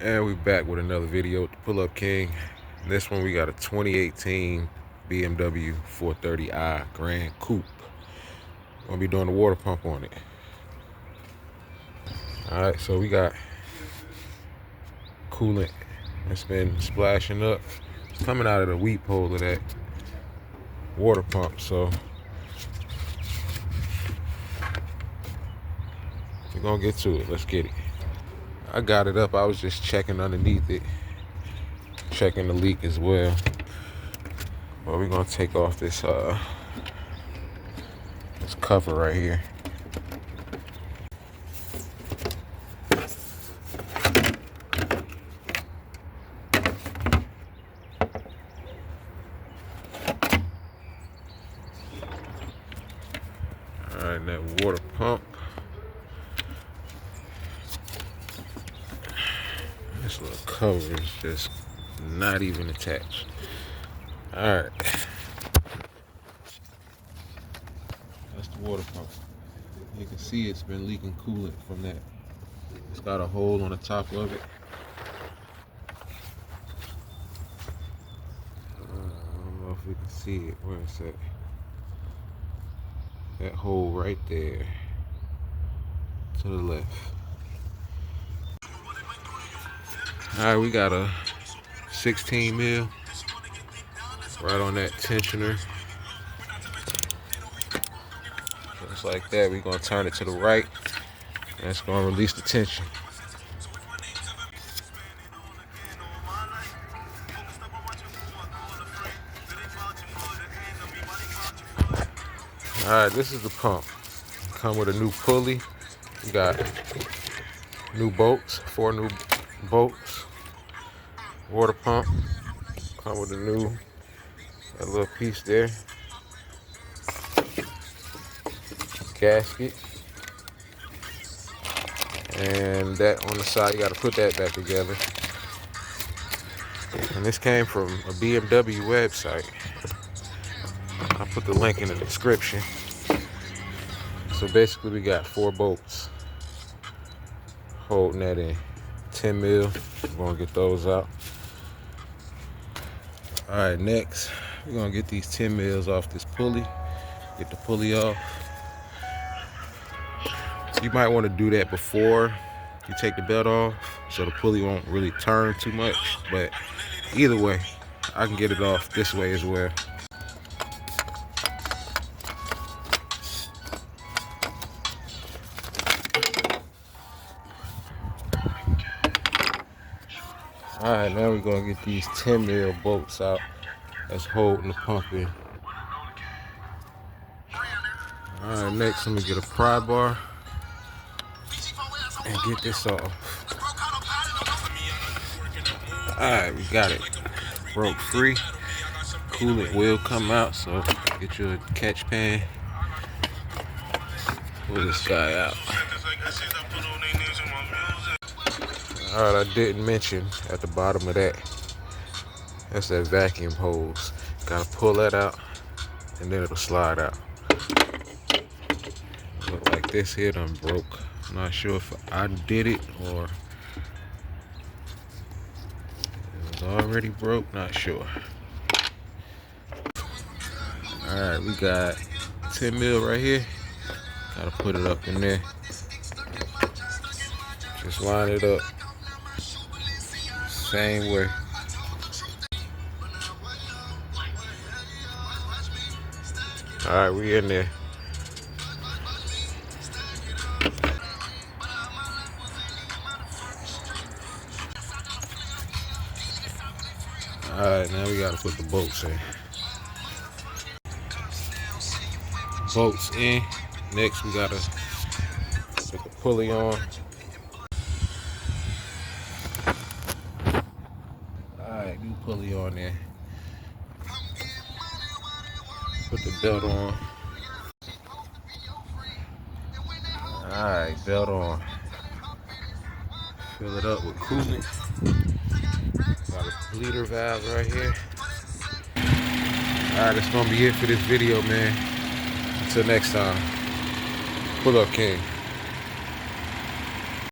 And we back with another video with the Pull-Up King. And this one we got a 2018 BMW 430i Grand Coupe. Gonna be doing the water pump on it. Alright, so we got coolant that's been splashing up. It's coming out of the weep hole of that water pump, so we're gonna get to it. Let's get it. I got it up. I was just checking underneath it, checking the leak as well. But we're gonna take off this this cover right here. All right, that water pump. This little cover is just not even attached. All right, that's the water pump. You can see it's been leaking coolant from that. It's got a hole on the top of it. I don't know if we can see it. Where it's at? That hole right there to the left. All right, we got a 16 mil right on that tensioner. Just like that, we're gonna turn it to the right. That's gonna release the tension. All right, this is the pump. Come with a new pulley. We got new bolts, 4 new bolts. Water pump. Come with a new, that little piece there. Gasket. And that on the side, you gotta put that back together. And this came from a BMW website. I'll put the link in the description. So basically we got 4 bolts holding that in. 10 mil, we're gonna get those out. All right, next, we're gonna get these 10 mils off this pulley. Get the pulley off. You might wanna do that before you take the belt off, so the pulley won't really turn too much, but either way, I can get it off this way as well. All right, now we're gonna get these 10 mil bolts out that's holding the pump in. All right, next let me get a pry bar and get this off. All right, we got it. Broke free. Coolant will come out, so get your catch pan. Pull this guy out. All right, I didn't mention at the bottom of that's that vacuum hose. Gotta pull that out, and then it'll slide out. Look like this here done broke. I'm not sure if I did it or it was already broke, not sure. All right, we got 10 mil right here. Gotta put it up in there. Just line it up. Same way. All right, we in there. All right, now we gotta put the bolts in. Bolts in. Next, we gotta put the pulley on. Alright, new pulley on there. Put the belt on. Alright, belt on. Fill it up with coolant. Got a bleeder valve right here. Alright, that's gonna be it for this video, man. Until next time. Pull-Up King.